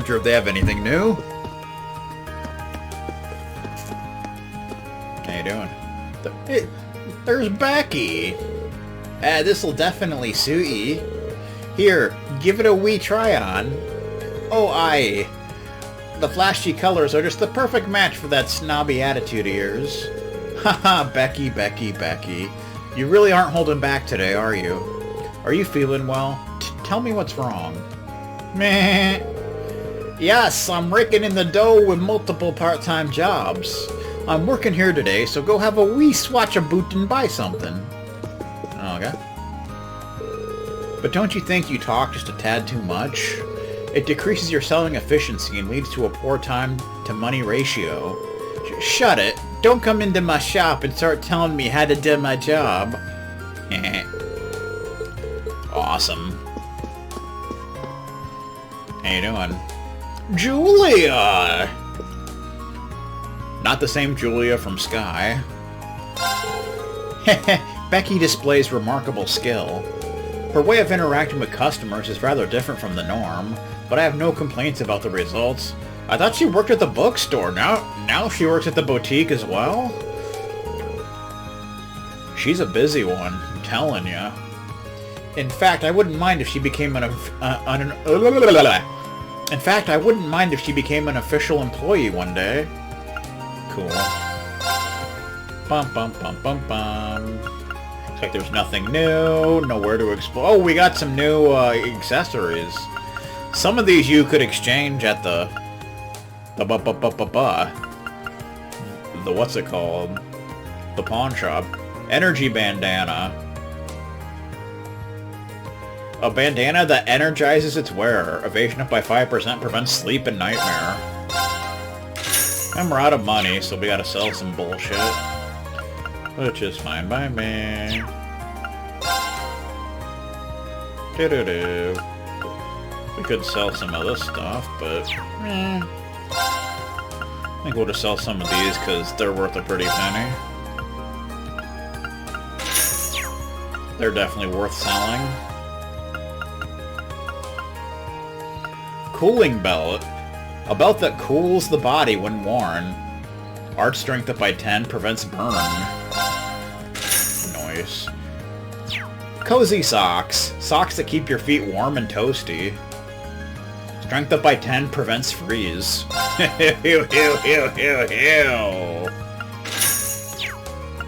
manager if they have anything new. How you doing? There's Becky. This'll definitely suit ye. Here, give it a wee try on. Oh, aye. The flashy colors are just the perfect match for that snobby attitude of yours. Haha, Becky, Becky, Becky. You really aren't holding back today, are you? Are you feeling well? Tell me what's wrong. Meh. Yes, I'm raking in the dough with multiple part-time jobs. I'm working here today, so go have a wee swatch of boot and buy something. Okay. But don't you think you talk just a tad too much? It decreases your selling efficiency and leads to a poor time-to-money ratio. Shut it. Don't come into my shop and start telling me how to do my job. Awesome. How you doing? Julia! Not the same Julia from Sky. Becky displays remarkable skill. Her way of interacting with customers is rather different from the norm, but I have no complaints about the results. I thought she worked at the bookstore. Now she works at the boutique as well? She's a busy one, I'm telling ya. In fact, I wouldn't mind if she became an official employee one day. Cool. Bum bum bum bum bum. Looks like there's nothing new, nowhere to explore. Oh, we got some new accessories. Some of these you could exchange at the what's it called? The pawn shop. Energy bandana. A bandana that energizes its wearer. Evasion up by 5% prevents sleep and nightmare. And we're out of money, so we gotta sell some bullshit. Which is fine by me. Doo-doo-doo. We could sell some of this stuff, but... I think we'll just sell some of these, because they're worth a pretty penny. They're definitely worth selling. Cooling belt. A belt that cools the body when worn. Art strength up by 10, prevents burn. Nice. Cozy socks. Socks that keep your feet warm and toasty. Strength up by 10, prevents freeze.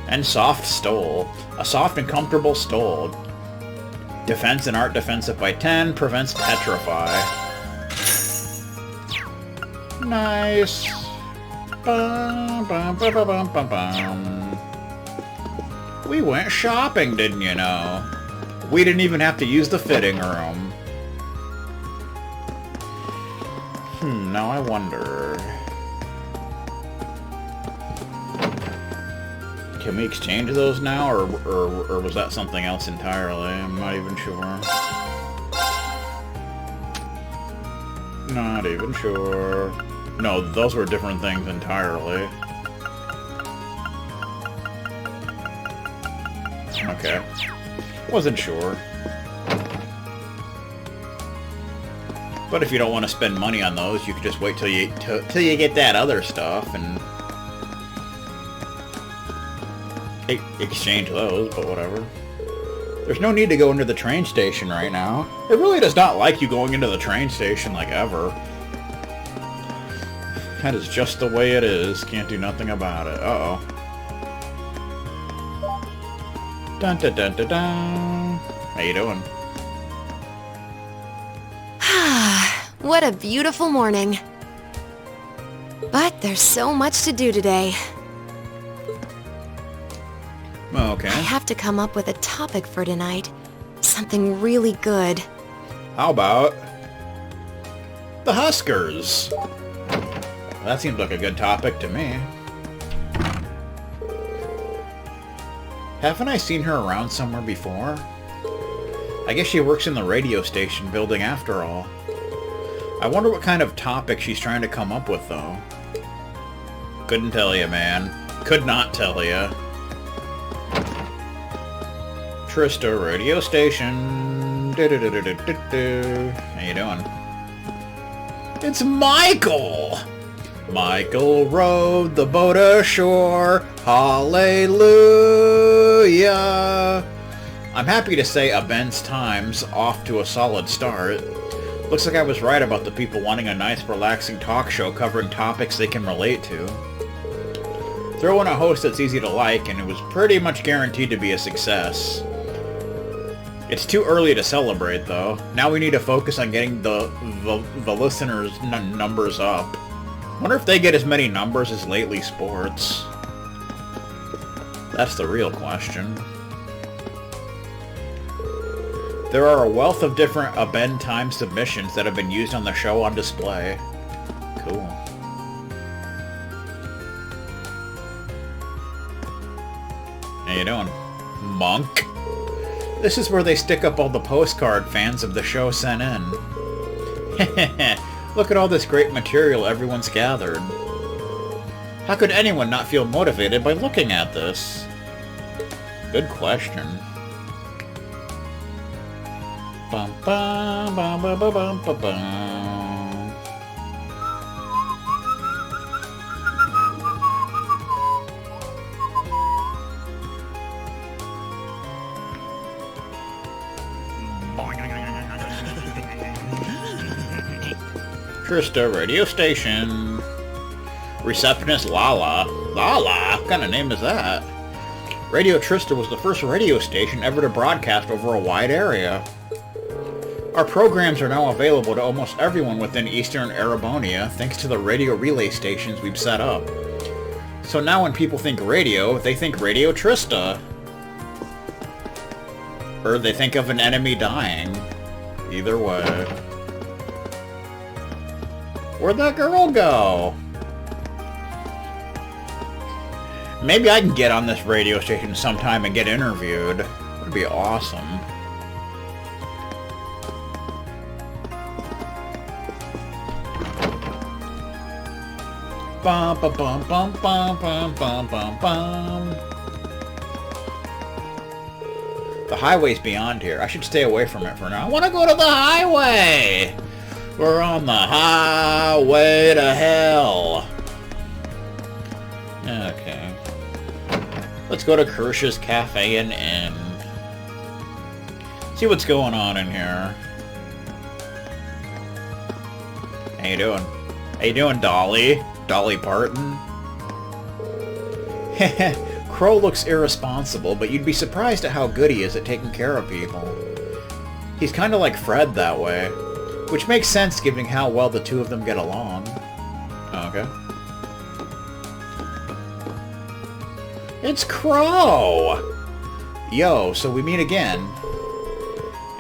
And soft stole. A soft and comfortable stole. Defense and art defense up by 10, prevents petrify. Nice. Bum, bum, bum, bum, bum, bum. We went shopping, didn't you know? We didn't even have to use the fitting room. Now I wonder... Can we exchange those now, or was that something else entirely? I'm not even sure. Not even sure. No, those were different things entirely. Okay. Wasn't sure. But if you don't want to spend money on those, you could just wait till you get that other stuff and exchange those, but whatever. There's no need to go into the train station right now. It really does not like you going into the train station, like, ever. That is just the way it is. Can't do nothing about it. Uh-oh. Dun dun dun dun dun. How you doing? What a beautiful morning. But there's so much to do today. Okay. I have to come up with a topic for tonight. Something really good. How about the Huskers? That seems like a good topic to me. Haven't I seen her around somewhere before? I guess she works in the radio station building after all. I wonder what kind of topic she's trying to come up with, though. Couldn't tell you, man. Could not tell you. Trista radio station. How you doing? It's Michael! Michael rowed the boat ashore. Hallelujah! I'm happy to say Ben's time's off to a solid start. Looks like I was right about the people wanting a nice, relaxing talk show covering topics they can relate to. Throw in a host that's easy to like, and it was pretty much guaranteed to be a success. It's too early to celebrate, though. Now we need to focus on getting the listeners' numbers up. Wonder if they get as many numbers as Lately Sports. That's the real question. There are a wealth of different Ben time submissions that have been used on the show on display. Cool. How you doing, Monk? This is where they stick up all the postcard fans of the show sent in. Look at all this great material everyone's gathered. How could anyone not feel motivated by looking at this? Good question. Bum bum bum bum bum bum bum bum. Trista radio station. Receptionist Lala. Lala? What kind of name is that? Radio Trista was the first radio station ever to broadcast over a wide area. Our programs are now available to almost everyone within Eastern Arabonia thanks to the radio relay stations we've set up. So now when people think radio, they think Radio Trista. Or they think of an enemy dying. Either way. Where'd that girl go? Maybe I can get on this radio station sometime and get interviewed. That'd be awesome. Bum bum bum bum bum bum bum bum bum. The highway's beyond here. I should stay away from it for now. I want to go to the highway! We're on the highway to hell. Okay. Let's go to Kirsch's Cafe and Inn. See what's going on in here. How you doing? How you doing, Dolly? Dolly Parton? Crow looks irresponsible, but you'd be surprised at how good he is at taking care of people. He's kind of like Fred that way, which makes sense given how well the two of them get along. Okay. It's Crow! Yo, so we meet again.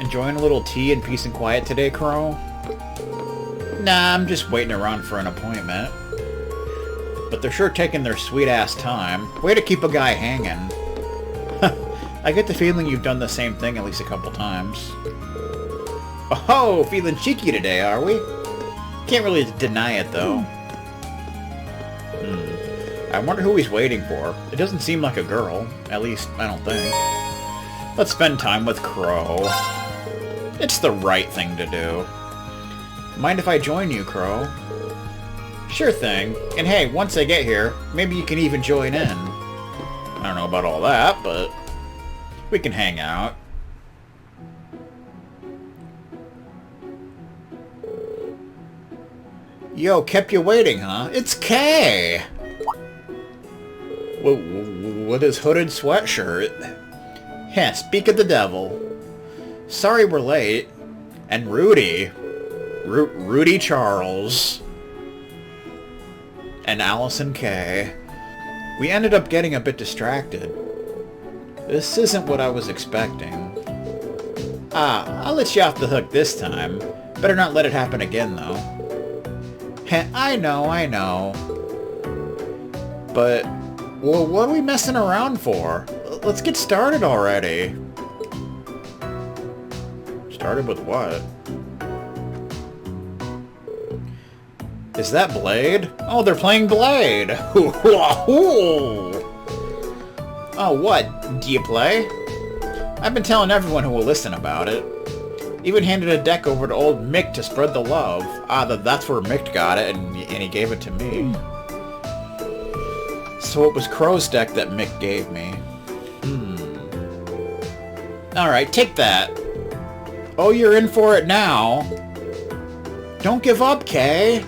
Enjoying a little tea and peace and quiet today, Crow? Nah, I'm just waiting around for an appointment. But they're sure taking their sweet-ass time. Way to keep a guy hanging. I get the feeling you've done the same thing at least a couple times. Oh, feeling cheeky today, are we? Can't really deny it, though. I wonder who he's waiting for. It doesn't seem like a girl. At least, I don't think. Let's spend time with Crow. It's the right thing to do. Mind if I join you, Crow? Sure thing. And hey, once I get here, maybe you can even join in. I don't know about all that, but we can hang out. Yo, kept you waiting, huh? It's Kay! With his hooded sweatshirt. Heh, speak of the devil. Sorry we're late. And Rudy. Rudy Charles. And Allison Kay. We ended up getting a bit distracted. This isn't what I was expecting. I'll let you off the hook this time. Better not let it happen again, though. Heh, I know. But, well, what are we messing around for? Let's get started already. Started with what? Is that Blade? Oh, they're playing Blade! Oh, what? Do you play? I've been telling everyone who will listen about it. Even handed a deck over to old Mick to spread the love. Ah, that's where Mick got it, and he gave it to me. So it was Crow's deck that Mick gave me. Alright, take that. Oh, you're in for it now. Don't give up, Kay.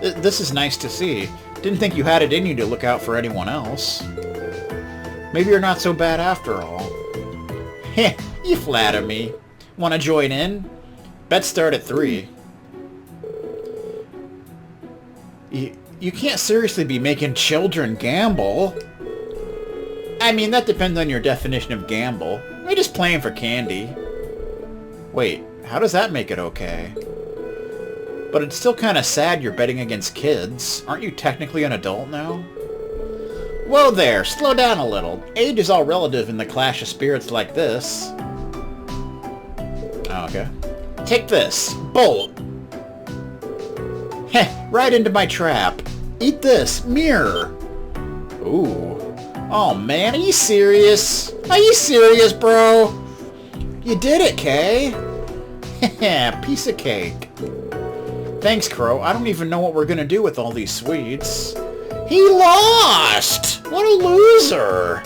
This is nice to see. Didn't think you had it in you to look out for anyone else. Maybe you're not so bad after all. Heh, you flatter me. Wanna join in? Bets start at 3. You can't seriously be making children gamble. I mean, that depends on your definition of gamble. We're just playing for candy. Wait, how does that make it okay? But it's still kind of sad you're betting against kids. Aren't you technically an adult now? Whoa there, slow down a little. Age is all relative in the clash of spirits like this. Oh, okay. Take this. Bolt. Heh, right into my trap. Eat this. Mirror. Ooh. Oh man, are you serious? Are you serious, bro? You did it, Kay. Heh, piece of cake. Thanks, Crow. I don't even know what we're gonna do with all these sweets. He lost! What a loser!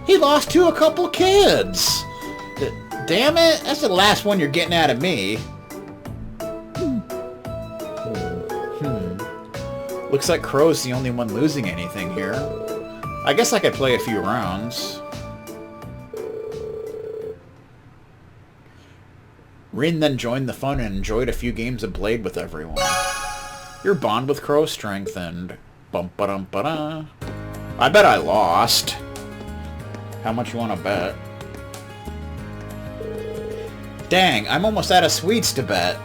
He lost to a couple kids. Damn it, that's the last one you're getting out of me. Looks like Crow's the only one losing anything here. I guess I could play a few rounds. Rin then joined the fun and enjoyed a few games of Blade with everyone. Your bond with Crow strengthened. Bum-ba-dum-ba-da. I bet I lost. How much you want to bet? Dang, I'm almost out of sweets to bet.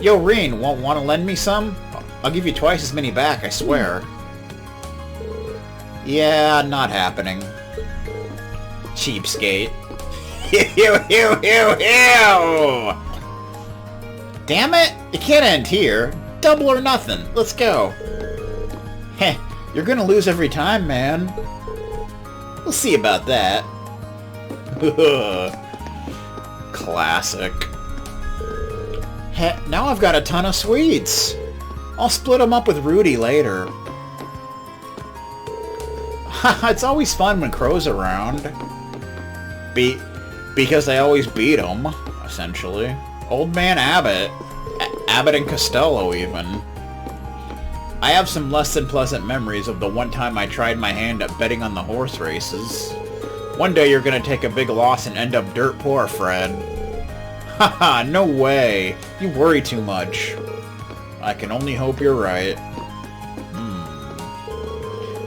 Yo, Rin, want to lend me some? I'll give you twice as many back, I swear. Yeah, not happening. Cheapskate. Ew. Damn it! It can't end here. Double or nothing. Let's go. Heh, you're gonna lose every time, man. We'll see about that. Classic. Heh, now I've got a ton of sweets. I'll split them up with Rudy later. It's always fun when Crow's around. Because I always beat him, essentially. Old Man Abbott. Abbott and Costello, even. I have some less than pleasant memories of the one time I tried my hand at betting on the horse races. One day you're gonna take a big loss and end up dirt poor, Fred. Haha, no way. You worry too much. I can only hope you're right.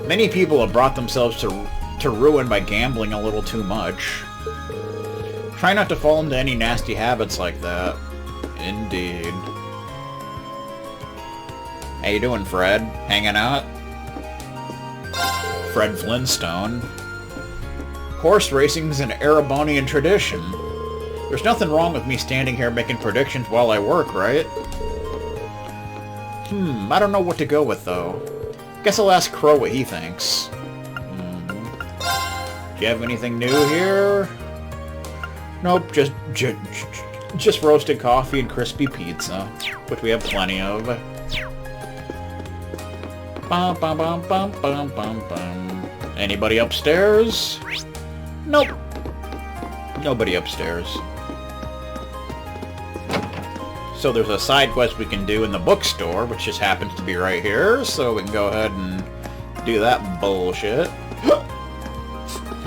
Many people have brought themselves to ruin by gambling a little too much. Try not to fall into any nasty habits like that. Indeed. How you doing, Fred? Hanging out? Fred Flintstone. Horse racing's an Erebonian tradition. There's nothing wrong with me standing here making predictions while I work, right? I don't know what to go with, though. Guess I'll ask Crow what he thinks. Do you have anything new here? Nope, just roasted coffee and crispy pizza, which we have plenty of. Bum, bum, bum, bum, bum, bum, bum. Anybody upstairs? Nope. Nobody upstairs. So there's a side quest we can do in the bookstore, which just happens to be right here, so we can go ahead and do that bullshit.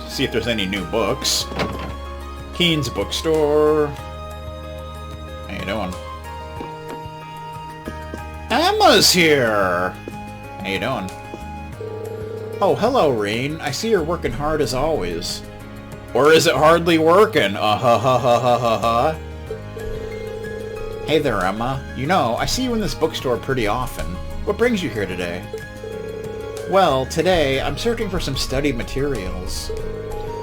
See if there's any new books. Keen's bookstore. How you doing? Emma's here! How you doing? Oh, hello, Rain. I see you're working hard as always. Or is it hardly working? Ha. Hey there, Emma. You know, I see you in this bookstore pretty often. What brings you here today? Well, today, I'm searching for some study materials.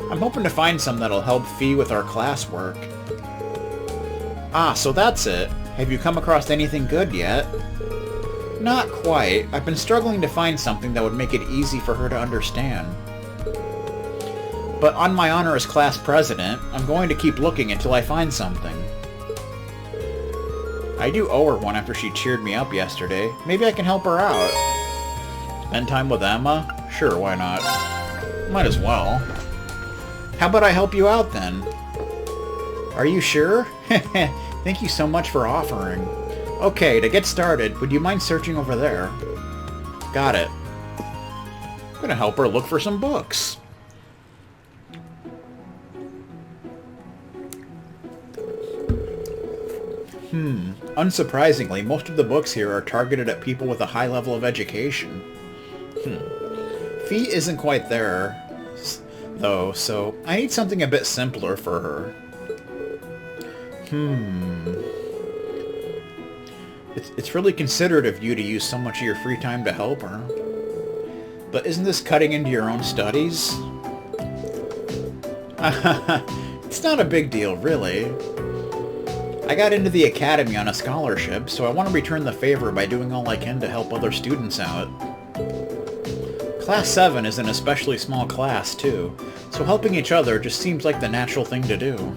I'm hoping to find some that'll help Fee with our classwork. Ah, so that's it. Have you come across anything good yet? Not quite. I've been struggling to find something that would make it easy for her to understand. But on my honor as class president, I'm going to keep looking until I find something. I do owe her one after she cheered me up yesterday. Maybe I can help her out. Spend time with Emma? Sure, why not? Might as well. How about I help you out then? Are you sure? Thank you so much for offering. Okay, to get started, would you mind searching over there? Got it. I'm gonna help her look for some books. Unsurprisingly, most of the books here are targeted at people with a high level of education. Fee isn't quite there, though, so I need something a bit simpler for her. It's really considerate of you to use so much of your free time to help her. But isn't this cutting into your own studies? It's not a big deal, really. I got into the academy on a scholarship, so I want to return the favor by doing all I can to help other students out. Class 7 is an especially small class, too, so helping each other just seems like the natural thing to do.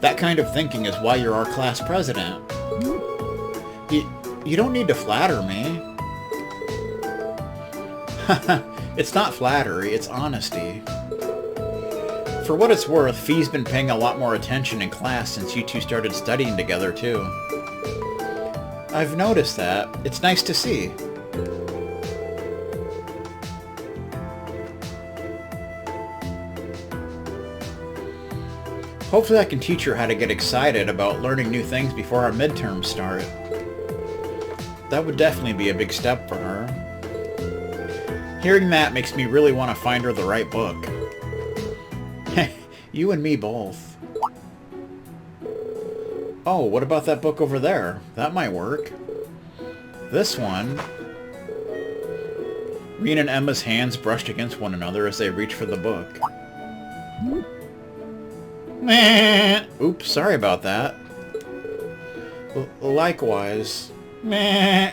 That kind of thinking is why you're our class president. You don't need to flatter me. It's not flattery, it's honesty. For what it's worth, Fee's been paying a lot more attention in class since you two started studying together, too. I've noticed that. It's nice to see. Hopefully I can teach her how to get excited about learning new things before our midterms start. That would definitely be a big step for her. Hearing that makes me really want to find her the right book. You and me both. Oh, what about that book over there? That might work. This one. Reen and Emma's hands brushed against one another as they reached for the book. Meh. Oops, sorry about that. Likewise. Meh.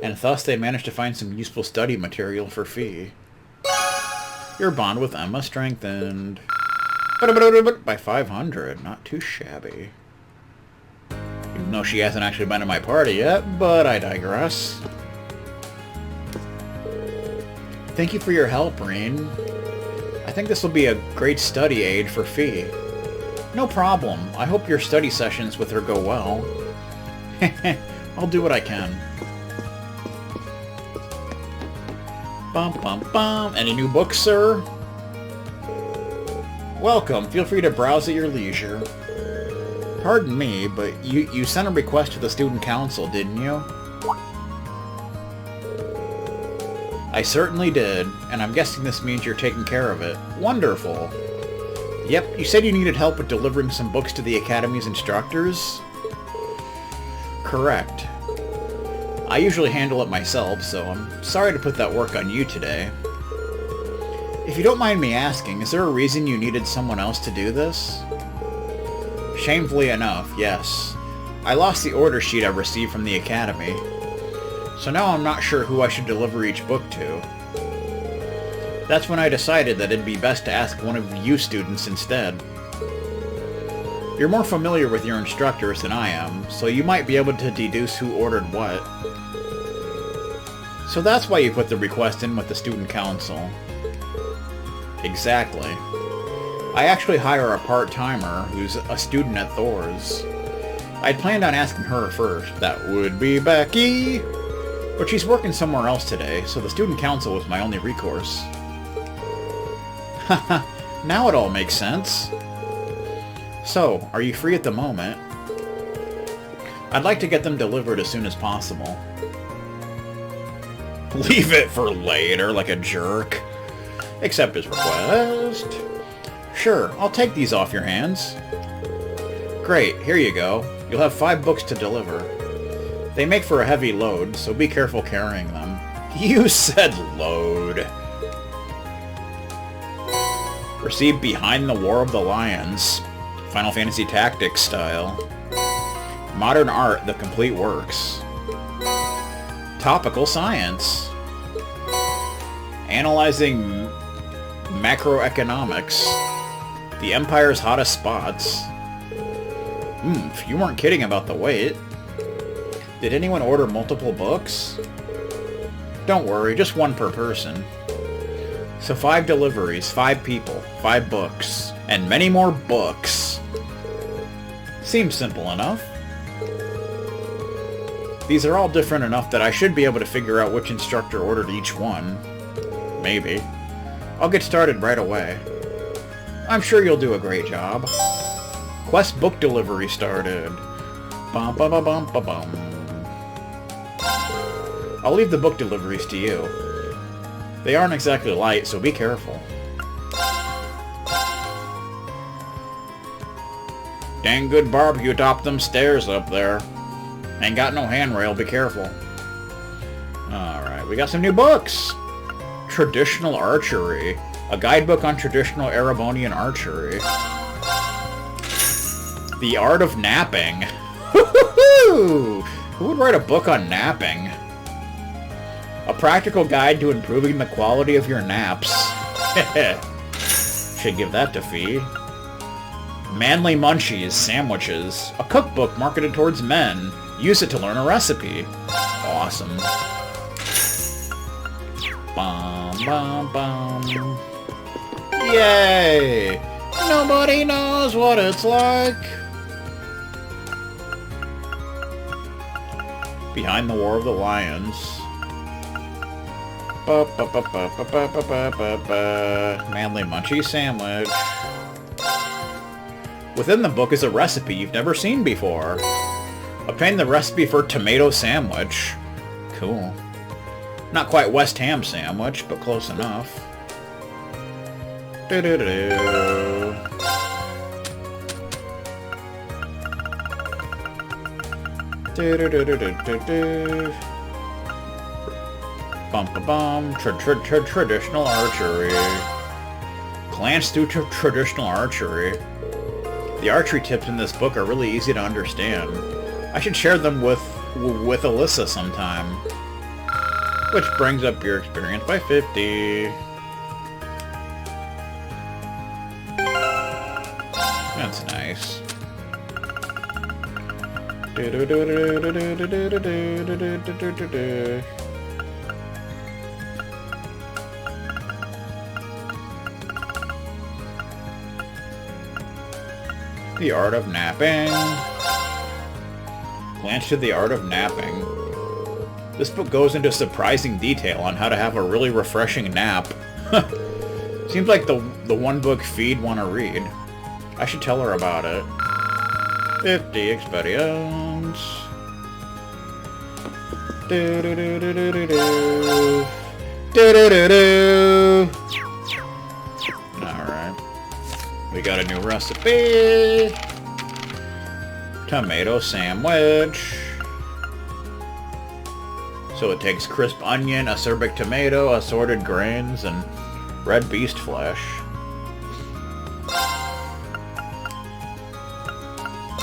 And thus they managed to find some useful study material for Fee. Your bond with Emma strengthened. By 500. Not too shabby. Even though she hasn't actually been to my party yet, but I digress. Thank you for your help, Reen. I think this will be a great study aid for Fee. No problem. I hope your study sessions with her go well. I'll do what I can. Bum bum bum. Any new books, sir? Welcome. Feel free to browse at your leisure. Pardon me, but you sent a request to the student council, didn't you? I certainly did, and I'm guessing this means you're taking care of it. Wonderful. Yep, you said you needed help with delivering some books to the Academy's instructors? Correct. I usually handle it myself, so I'm sorry to put that work on you today. If you don't mind me asking, is there a reason you needed someone else to do this? Shamefully enough, yes. I lost the order sheet I received from the Academy, so now I'm not sure who I should deliver each book to. That's when I decided that it'd be best to ask one of you students instead. You're more familiar with your instructors than I am, so you might be able to deduce who ordered what. So that's why you put the request in with the student council. Exactly. I actually hire a part-timer who's a student at Thor's. I'd planned on asking her first. That would be Becky. But she's working somewhere else today, so the student council was my only recourse. Haha, now it all makes sense. So, are you free at the moment? I'd like to get them delivered as soon as possible. Leave it for later, like a jerk. Accept his request. Sure, I'll take these off your hands. Great, here you go. You'll have 5 books to deliver. They make for a heavy load, so be careful carrying them. You said load. Received Behind the War of the Lions. Final Fantasy Tactics style. Modern Art, The Complete Works. Topical Science. Analyzing macroeconomics. The Empire's hottest spots. You weren't kidding about the wait. Did anyone order multiple books? Don't worry, just one per person. So 5 deliveries, 5 people, 5 books, and many more books. Seems simple enough. These are all different enough that I should be able to figure out which instructor ordered each one. Maybe. I'll get started right away. I'm sure you'll do a great job. Quest book delivery started. Bum ba ba bum ba bum. I'll leave the book deliveries to you. They aren't exactly light, so be careful. Dang good barbecue topped them stairs up there. Ain't got no handrail, be careful. Alright, we got some new books! Traditional Archery. A guidebook on traditional Erebonian archery. The Art of Napping. Woo-hoo-hoo! Who would write a book on napping? A practical guide to improving the quality of your naps. Should give that to Fee. Manly Munchies Sandwiches. A cookbook marketed towards men. Use it to learn a recipe. Awesome. Bum, bum, bum. Yay! Nobody knows what it's like. Behind the War of the Lions. Manly Munchie Sandwich. Within the book is a recipe you've never seen before. Obtain the recipe for tomato sandwich. Cool. Not quite West Ham sandwich, but close enough. Do-do-do. Do-do-do-do-do-do. Bum-ba-bum. Traditional archery. Glance through traditional archery. The archery tips in this book are really easy to understand. I should share them with Alyssa sometime. Which brings up your experience by 50. That's nice. The Art of Napping. Glance to the Art of Napping. This book goes into surprising detail on how to have a really refreshing nap. Seems like the one book Fee'd want to read. I should tell her about it. 50 experience. Do-do-do-do-do-do-do. Do-do-do-do. Alright. We got a new recipe. Tomato sandwich. So it takes crisp onion, acerbic tomato, assorted grains, and red beast flesh.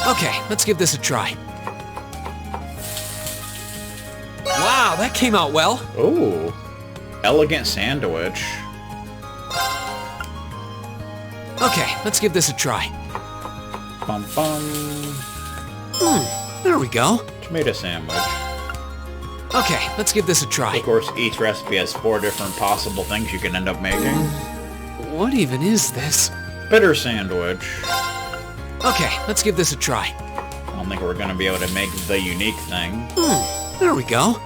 Okay, let's give this a try. Wow, that came out well. Ooh. Elegant sandwich. Okay, let's give this a try. Bum bum. There we go. Tomato sandwich. Okay, let's give this a try. Of course, each recipe has 4 different possible things you can end up making. What even is this? Bitter sandwich. Okay, let's give this a try. I don't think we're going to be able to make the unique thing. There we go.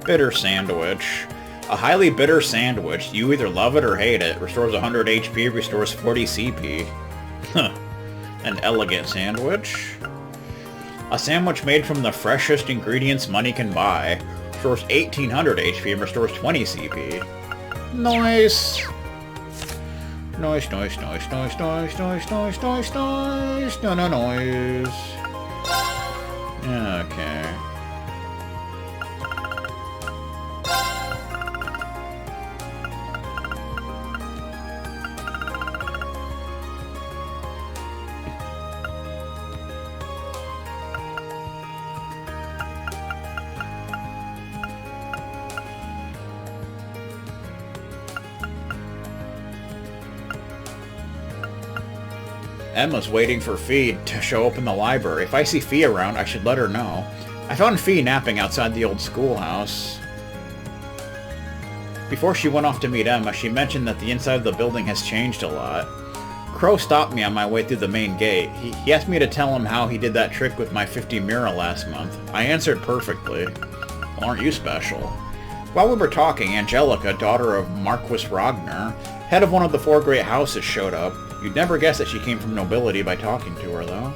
Bitter sandwich. A highly bitter sandwich. You either love it or hate it. Restores 100 HP, restores 40 CP. An elegant sandwich. A sandwich made from the freshest ingredients money can buy. Restores 1800 HP and restores 20 CP. Nice. Noise, noise, noise, noise, noise, noise, noise, noise, noise, no, no, noise. Okay. Emma's waiting for Fee to show up in the library. If I see Fee around, I should let her know. I found Fee napping outside the old schoolhouse. Before she went off to meet Emma, she mentioned that the inside of the building has changed a lot. Crow stopped me on my way through the main gate. He asked me to tell him how he did that trick with my 50 Mira last month. I answered perfectly. Well, aren't you special? While we were talking, Angelica, daughter of Marquis Ragnar, head of one of the 4 great houses, showed up. You'd never guess that she came from nobility by talking to her, though.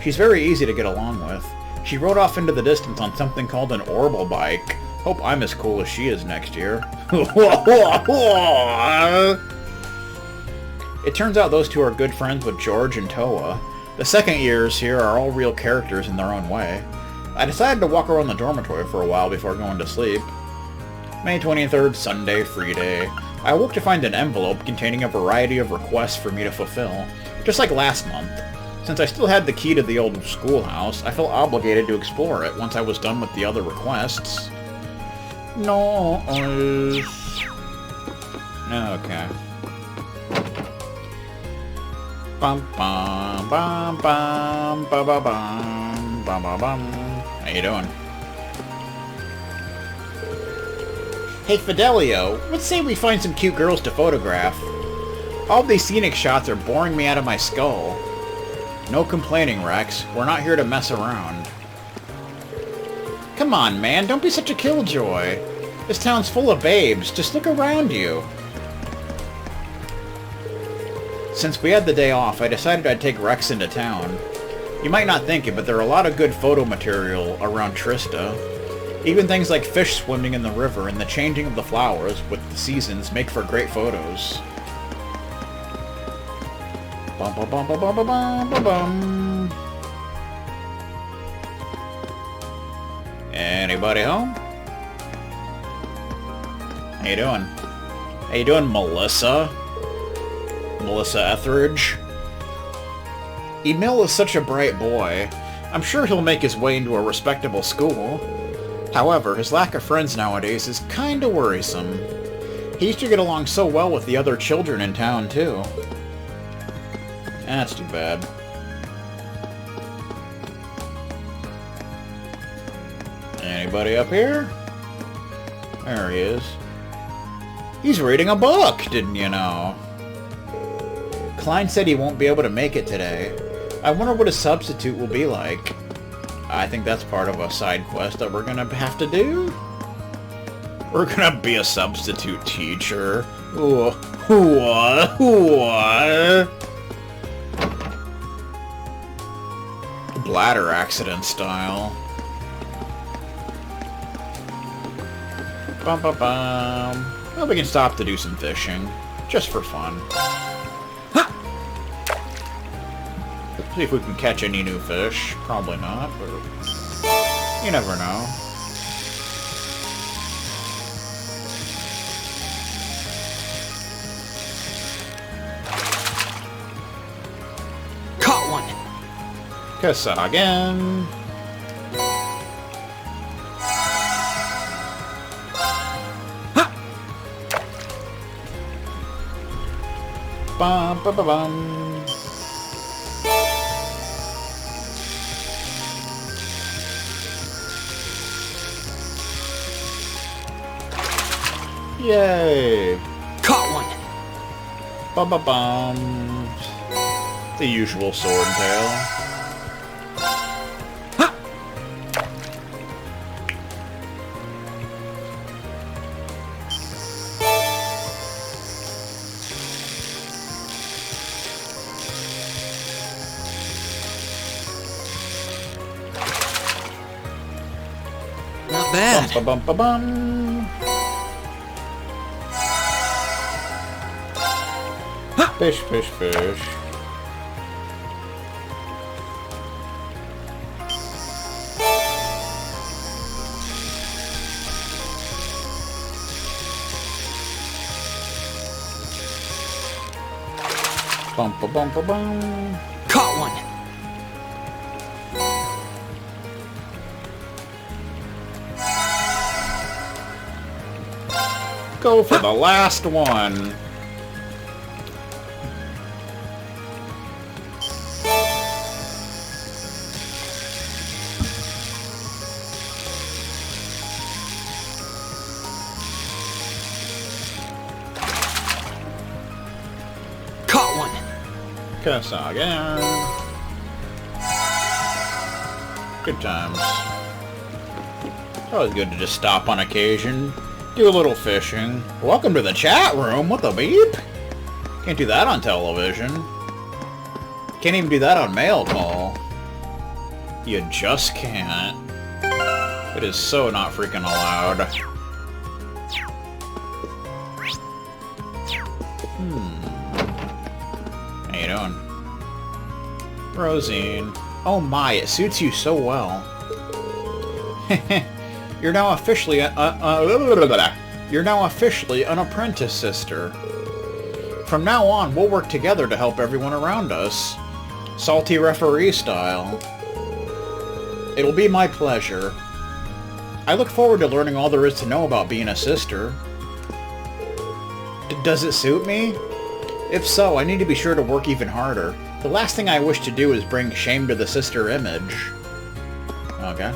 She's very easy to get along with. She rode off into the distance on something called an Orbital bike. Hope I'm as cool as she is next year. It turns out those two are good friends with George and Toa. The second years here are all real characters in their own way. I decided to walk around the dormitory for a while before going to sleep. May 23rd, Sunday, free day. I awoke to find an envelope containing a variety of requests for me to fulfill, just like last month. Since I still had the key to the old schoolhouse, I felt obligated to explore it once I was done with the other requests. Noise. Okay. Bum bum bum bum ba ba bum bum bum bum. How you doing? Hey Fidelio, let's say we find some cute girls to photograph. All these scenic shots are boring me out of my skull. No complaining, Rex. We're not here to mess around. Come on, man, don't be such a killjoy. This town's full of babes. Just look around you. Since we had the day off, I decided I'd take Rex into town. You might not think it, but there are a lot of good photo material around Trista. Even things like fish swimming in the river and the changing of the flowers with the seasons make for great photos. Bum bum bum bum bum bum bum bum. Anybody home? How you doing? How you doing, Melissa? Melissa Etheridge? Emil is such a bright boy. I'm sure he'll make his way into a respectable school. However, his lack of friends nowadays is kinda worrisome. He used to get along so well with the other children in town, too. That's too bad. Anybody up here? There he is. He's reading a book, didn't you know? Klein said he won't be able to make it today. I wonder what a substitute will be like. I think that's part of a side quest that we're gonna have to do. We're gonna be a substitute teacher. What? Bladder accident style. Bum bum bum. Well, we can stop to do some fishing. Just for fun. See if we can catch any new fish. Probably not, but you never know. Caught one! Kasagan. Bum bum bum bum. Yay! Caught one! Bum bum bum. The usual sword and tail. Not bad. Bum bum bum bum. Fish, fish, fish. Bum ba bum ba bum. Caught one! Go for the last one. Kasaga. Good times. It's always good to just stop on occasion. Do a little fishing. Welcome to the chat room. What the beep? Can't do that on television. Can't even do that on mail call. You just can't. It is so not freaking allowed. How you doing? Rosine. Oh my, it suits you so well. You're now officially an apprentice sister. From now on, we'll work together to help everyone around us. Salty referee style. It'll be my pleasure. I look forward to learning all there is to know about being a sister. Does it suit me? If so, I need to be sure to work even harder. The last thing I wish to do is bring shame to the sister image. Okay.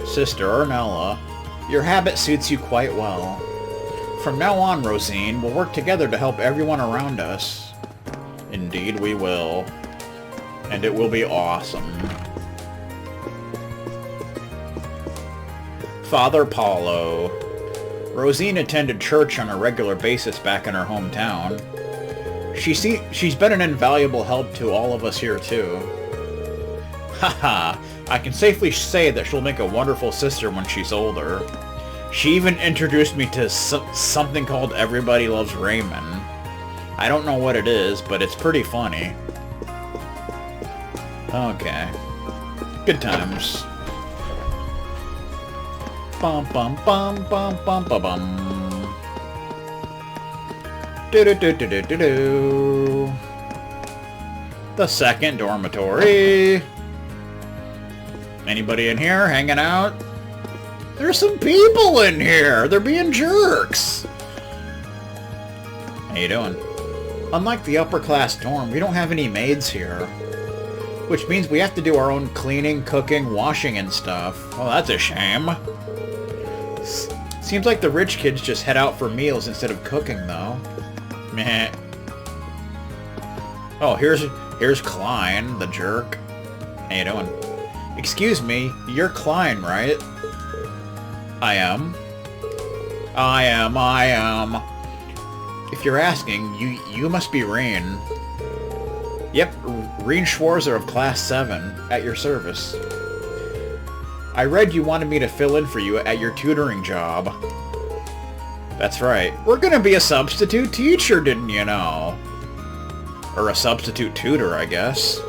Sister Ornella, your habit suits you quite well. From now on, Rosine, we'll work together to help everyone around us. Indeed we will. And it will be awesome. Father Paulo. Rosine attended church on a regular basis back in her hometown. She's been an invaluable help to all of us here too. Haha, I can safely say that she'll make a wonderful sister when she's older. She even introduced me to something called Everybody Loves Raymond. I don't know what it is, but it's pretty funny. Okay. Good times. Bum bum bum bum bum bum bum. Do do do do do do do. The second dormitory. Anybody in here hanging out? There's some people in here. They're being jerks. How you doing? Unlike the upper class dorm, we don't have any maids here. Which means we have to do our own cleaning, cooking, washing and stuff. Oh, that's a shame. Seems like the rich kids just head out for meals instead of cooking, though. Meh. Oh, here's Klein, the jerk. How you doing? Excuse me, you're Klein, right? I am. If you're asking, you must be Rain. Yep, Rain Schwarzer of Class 7, at your service. I read you wanted me to fill in for you at your tutoring job. That's right. We're gonna be a substitute teacher, didn't you know? Or a substitute tutor, I guess.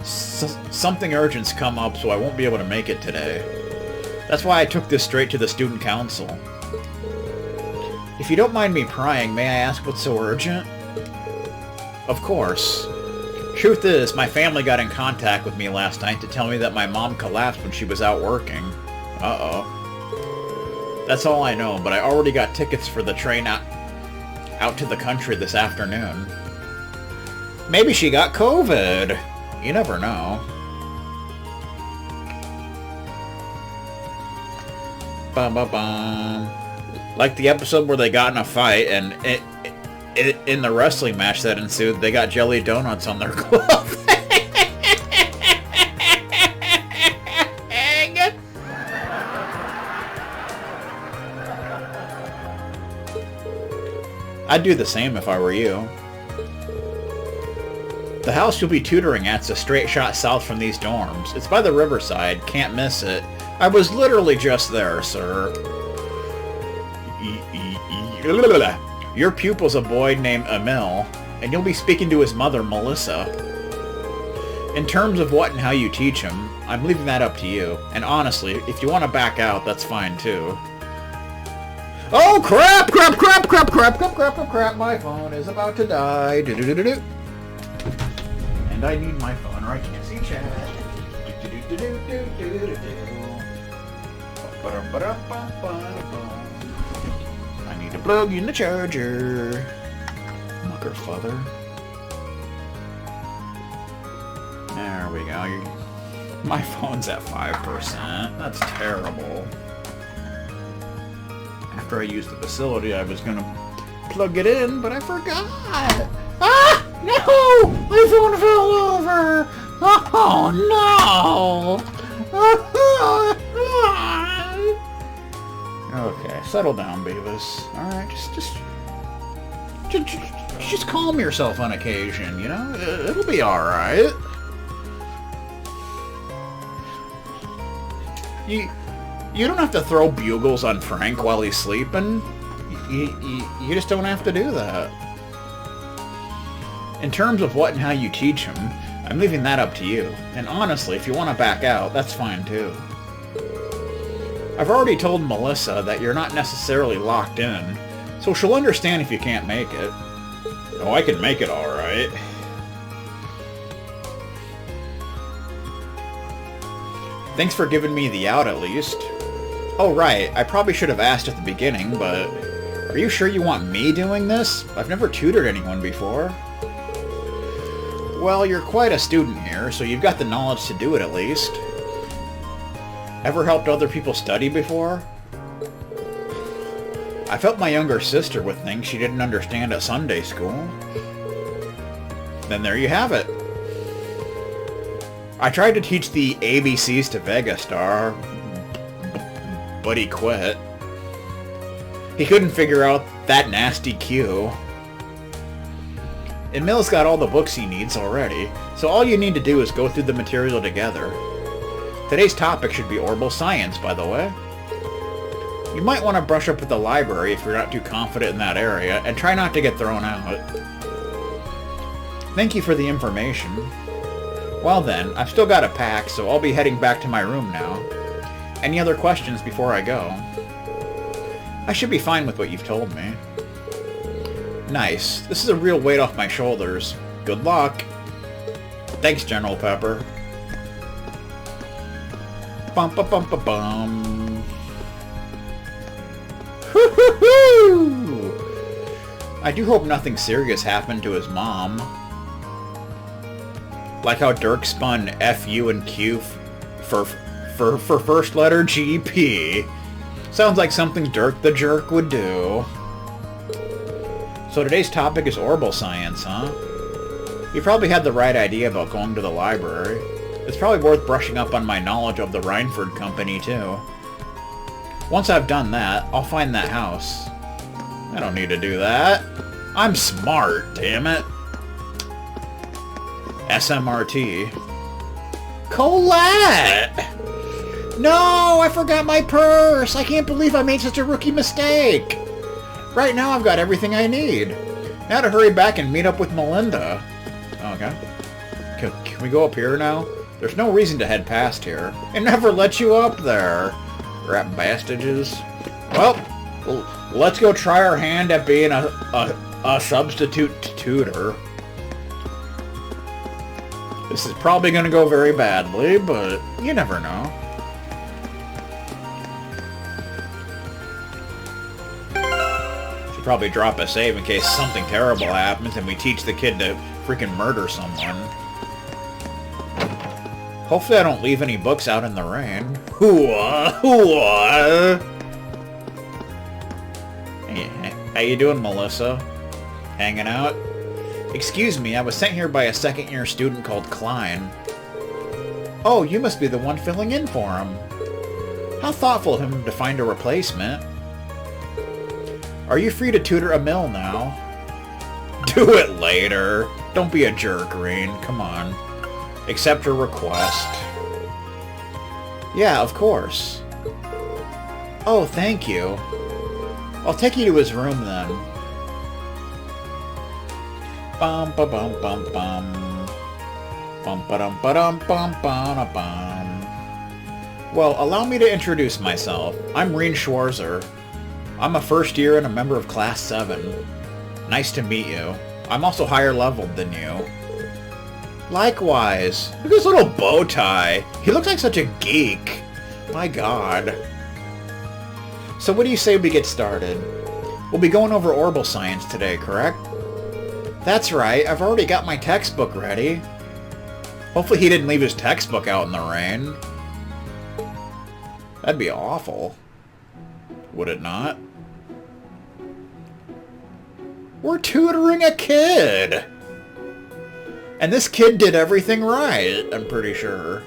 Something urgent's come up, so I won't be able to make it today. That's why I took this straight to the student council. If you don't mind me prying, may I ask what's so urgent? Of course. Truth is, my family got in contact with me last night to tell me that my mom collapsed when she was out working. Uh-oh. That's all I know, but I already got tickets for the train out to the country this afternoon. Maybe she got COVID. You never know. Bum bum bum. Like the episode where they got in a fight and in the wrestling match that ensued, they got jelly donuts on their glove. I'd do the same if I were you. The house you'll be tutoring at's a straight shot south from these dorms. It's by the riverside, can't miss it. I was literally just there, sir. Your pupil's a boy named Emil, and you'll be speaking to his mother, Melissa. In terms of what and how you teach him, I'm leaving that up to you. And honestly, if you want to back out, that's fine too. Oh crap! Crap! Crap! Crap! Crap! Crap! Crap! Crap! Crap! My phone is about to die. Do do do do do. And I need my phone, or I can't see chat. Do do do do do do do do. I need to plug in the charger. Mucker father. There we go. My phone's at 5%. That's terrible. After I used the facility, I was gonna plug it in, but I forgot. Ah! No! My phone fell over! Oh no! Okay, settle down, Beavis. Alright, just calm yourself on occasion, you know? It'll be alright. You don't have to throw bugles on Frank while he's sleeping. You just don't have to do that. In terms of what and how you teach him, I'm leaving that up to you. And honestly, if you want to back out, that's fine too. I've already told Melissa that you're not necessarily locked in, so she'll understand if you can't make it. Oh, I can make it alright. Thanks for giving me the out at least. Oh right, I probably should have asked at the beginning, but... Are you sure you want me doing this? I've never tutored anyone before. Well, you're quite a student here, so you've got the knowledge to do it at least. Ever helped other people study before? I felt my younger sister would think she didn't understand at Sunday school. Then there you have it. I tried to teach the ABCs to Vegastar, but he quit. He couldn't figure out that nasty Q. Emil's got all the books he needs already, so all you need to do is go through the material together. Today's topic should be orbital science, by the way. You might want to brush up with the library if you're not too confident in that area, and try not to get thrown out. Thank you for the information. Well then, I've still got to pack, so I'll be heading back to my room now. Any other questions before I go? I should be fine with what you've told me. Nice. This is a real weight off my shoulders. Good luck. Thanks, General Pepper. Bum ba bum ba bum. Hoo-hoo-hoo! I do hope nothing serious happened to his mom. Like how Dirk spun F, U, and Q for first letter GP. Sounds like something Dirk the Jerk would do. So today's topic is orbital science, huh? You probably had the right idea about going to the library. It's probably worth brushing up on my knowledge of the Reinford Company, too. Once I've done that, I'll find that house. I don't need to do that. I'm smart, damn it. SMRT. Colette! No, I forgot my purse! I can't believe I made such a rookie mistake! Right now I've got everything I need. Now to hurry back and meet up with Melinda. Okay. Can we go up here now? There's no reason to head past here. It never lets you up there. Rat bastages. Well, let's go try our hand at being a substitute tutor. This is probably going to go very badly, but you never know. Should probably drop a save in case something terrible happens and we teach the kid to freaking murder someone. Hopefully I don't leave any books out in the rain. Hooah! Hooah! Hey, how you doing, Melissa? Hanging out? Excuse me, I was sent here by a second-year student called Klein. Oh, you must be the one filling in for him. How thoughtful of him to find a replacement. Are you free to tutor Emil now? Do it later. Don't be a jerk, Rain. Come on. Accept your request. Yeah, of course. Oh, thank you. I'll take you to his room then. Bum ba bum bum bum. Bum ba dum ba dum bum ba bum. Well, allow me to introduce myself. I'm Reen Schwarzer. I'm a first year and a member of Class 7. Nice to meet you. I'm also higher leveled than you. Likewise. Look at his little bow tie. He looks like such a geek. My god. So what do you say we get started? We'll be going over orbital science today, correct? That's right. I've already got my textbook ready. Hopefully he didn't leave his textbook out in the rain. That'd be awful. Would it not? We're tutoring a kid! And this kid did everything right, I'm pretty sure.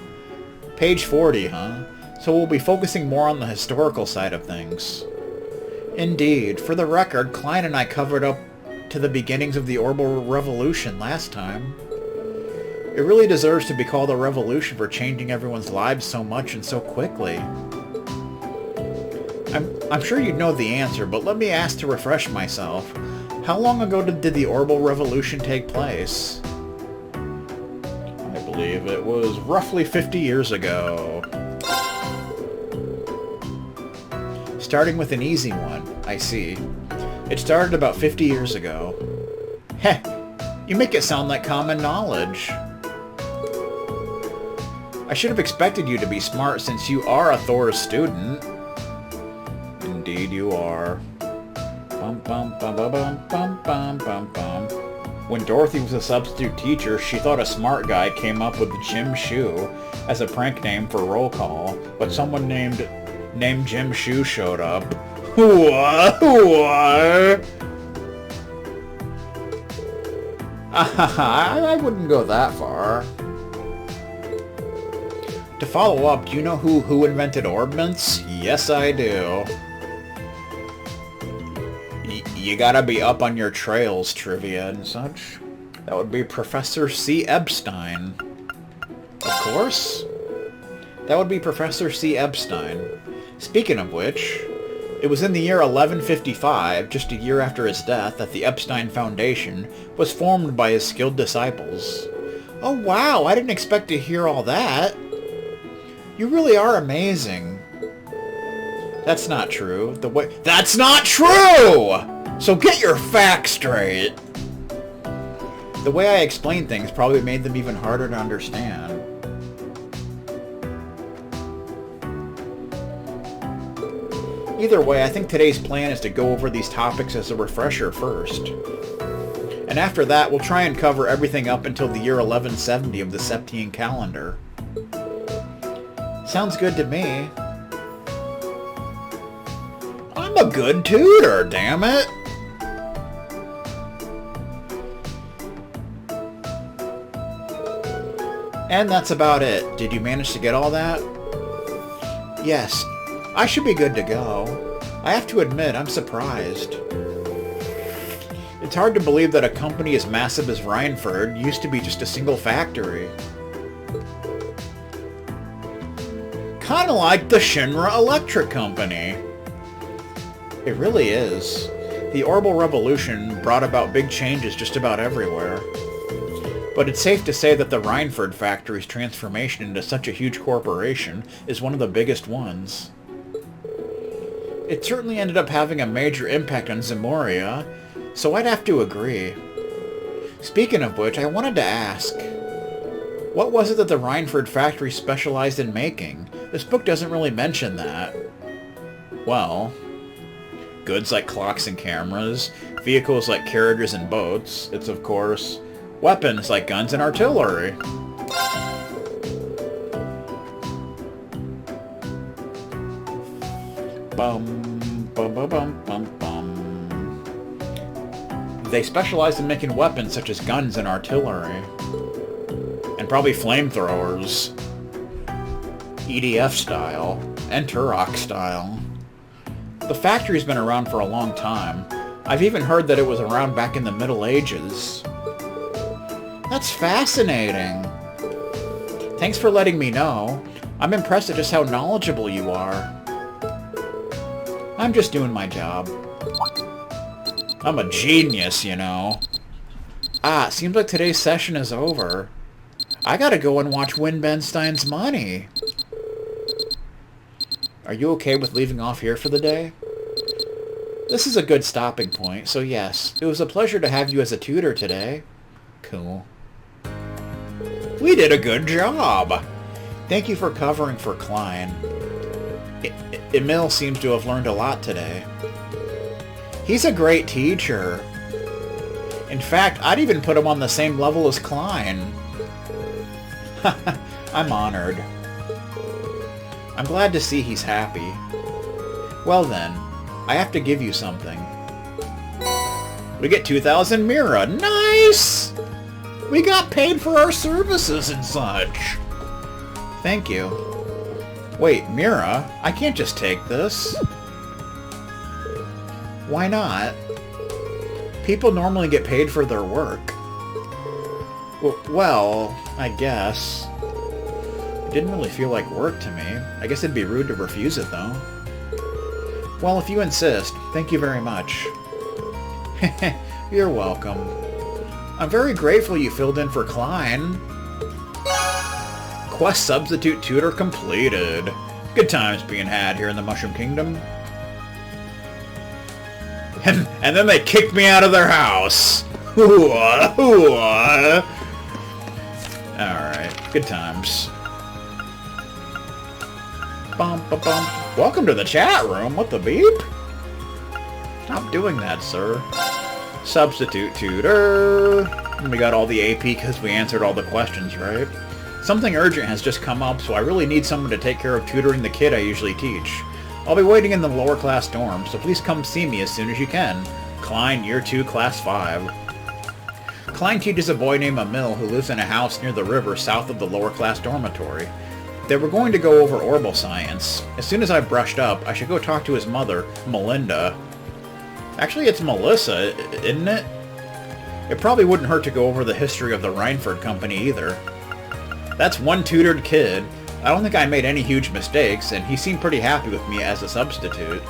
Page 40, huh? So we'll be focusing more on the historical side of things. Indeed. For the record, Klein and I covered up to the beginnings of the Orbital Revolution last time. It really deserves to be called a revolution for changing everyone's lives so much and so quickly. I'm sure you'd know the answer, but let me ask to refresh myself. How long ago did the Orbital Revolution take place? I believe it was roughly 50 years ago. Starting with an easy one, I see. It started about 50 years ago. Heh, you make it sound like common knowledge. I should have expected you to be smart since you are a Thor's student. Indeed you are. Bum bum bum bum bum bum bum bum bum. When Dorothy was a substitute teacher, she thought a smart guy came up with Jim Shoe as a prank name for roll call, but someone named Jim Shoe showed up. What? I wouldn't go that far. To follow up, do you know who invented orbments? Yes, I do. You gotta be up on your trails, trivia and such. That would be Professor C. Epstein. Of course. That would be Professor C. Epstein. Speaking of which, it was in the year 1155, just a year after his death, that the Epstein Foundation was formed by his skilled disciples. Oh wow, I didn't expect to hear all that. You really are amazing. That's not true. That's not true! So get your facts straight. The way I explain things probably made them even harder to understand. Either way, I think today's plan is to go over these topics as a refresher first. And after that, we'll try and cover everything up until the year 1170 of the Septian calendar. Sounds good to me. I'm a good tutor, damn it! And that's about it. Did you manage to get all that? Yes. I should be good to go. I have to admit, I'm surprised. It's hard to believe that a company as massive as Rhineford used to be just a single factory. Kinda like the Shinra Electric Company. It really is. The Orbital Revolution brought about big changes just about everywhere. But it's safe to say that the Rhineford factory's transformation into such a huge corporation is one of the biggest ones. It certainly ended up having a major impact on Zemoria, so I'd have to agree. Speaking of which, I wanted to ask, what was it that the Rhineford factory specialized in making? This book doesn't really mention that. Well, goods like clocks and cameras, vehicles like carriages and boats, it's of course weapons like guns and artillery. Bum, bum, bum, bum, bum, bum. They specialized in making weapons such as guns and artillery. And probably flamethrowers. EDF style. And Turok style. The factory's been around for a long time. I've even heard that it was around back in the Middle Ages. That's fascinating. Thanks for letting me know. I'm impressed at just how knowledgeable you are. I'm just doing my job. I'm a genius, you know. Seems like today's session is over. I gotta go and watch Win Ben Stein's Money. Are you okay with leaving off here for the day? This is a good stopping point, so yes, it was a pleasure to have you as a tutor today. Cool. We did a good job! Thank you for covering for Klein. Emil seems to have learned a lot today. He's a great teacher. In fact, I'd even put him on the same level as Klein. I'm honored. I'm glad to see he's happy. Well then, I have to give you something. We get 2,000 Mira. Nice! We got paid for our services and such. Thank you. Wait, Mira, I can't just take this. Why not? People normally get paid for their work. Well, I guess. It didn't really feel like work to me. I guess it'd be rude to refuse it, though. Well, if you insist, thank you very much. You're welcome. I'm very grateful you filled in for Klein. Quest substitute tutor completed. Good times being had here in the Mushroom Kingdom. And then they kicked me out of their house. Alright, good times. Bum, ba, bum. Welcome to the chat room. What the beep? Stop doing that, sir. Substitute tutor. And we got all the AP because we answered all the questions, right? Something urgent has just come up, so I really need someone to take care of tutoring the kid I usually teach. I'll be waiting in the lower class dorm, so please come see me as soon as you can. Klein, Year 2, Class 5. Klein teaches a boy named Emil who lives in a house near the river south of the lower class dormitory. They were going to go over orbital science. As soon as I brushed up, I should go talk to his mother, Melinda. Actually, it's Melissa, isn't it? It probably wouldn't hurt to go over the history of the Reinford Company either. That's one tutored kid. I don't think I made any huge mistakes, and he seemed pretty happy with me as a substitute.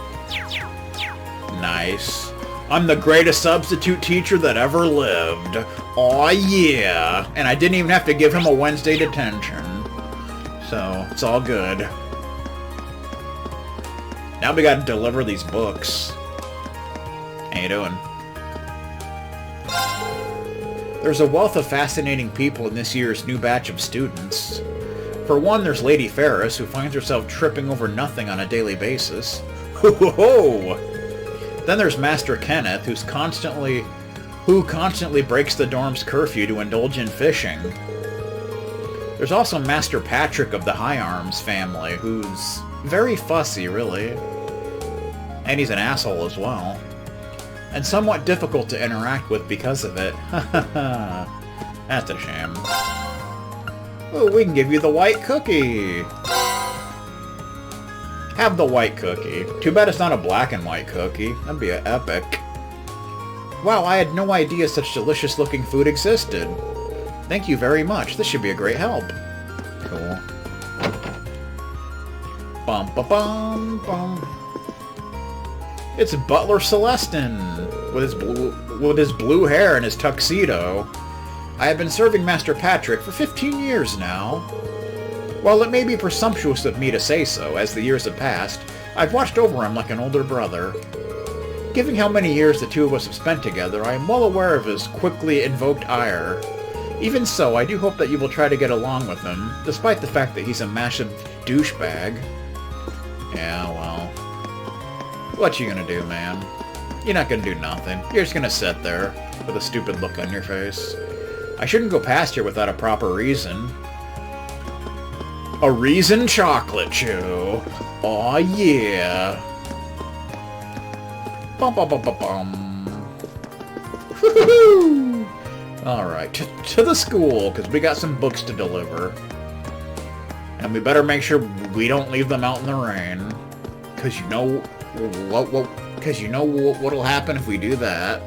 Nice. I'm the greatest substitute teacher that ever lived. Aw, yeah. And I didn't even have to give him a Wednesday detention. So, it's all good. Now we gotta deliver these books. How you doing? There's a wealth of fascinating people in this year's new batch of students. For one, there's Lady Ferris, who finds herself tripping over nothing on a daily basis. Ho-ho-ho! Then there's Master Kenneth, who constantly breaks the dorm's curfew to indulge in fishing. There's also Master Patrick of the High Arms family, who's very fussy, really. And he's an asshole as well. And somewhat difficult to interact with because of it. That's a shame. Oh, we can give you the white cookie! Have the white cookie. Too bad it's not a black and white cookie. That'd be epic. Wow, I had no idea such delicious looking food existed. Thank you very much. This should be a great help. Cool. Bum ba bum bum. It's Butler Celestin with his blue hair and his tuxedo. I have been serving Master Patrick for 15 years now. While it may be presumptuous of me to say so, as the years have passed, I've watched over him like an older brother. Given how many years the two of us have spent together, I am well aware of his quickly invoked ire. Even so, I do hope that you will try to get along with him, despite the fact that he's a massive douchebag. Yeah, well... what you gonna do, man? You're not gonna do nothing. You're just gonna sit there, with a stupid look on your face. I shouldn't go past here without a proper reason. A reason chocolate chew. Aw, yeah. Bum bum bum bum bum. Woohoo! Alright, to the school, because we got some books to deliver. And we better make sure we don't leave them out in the rain. Because you know what'll happen if we do that.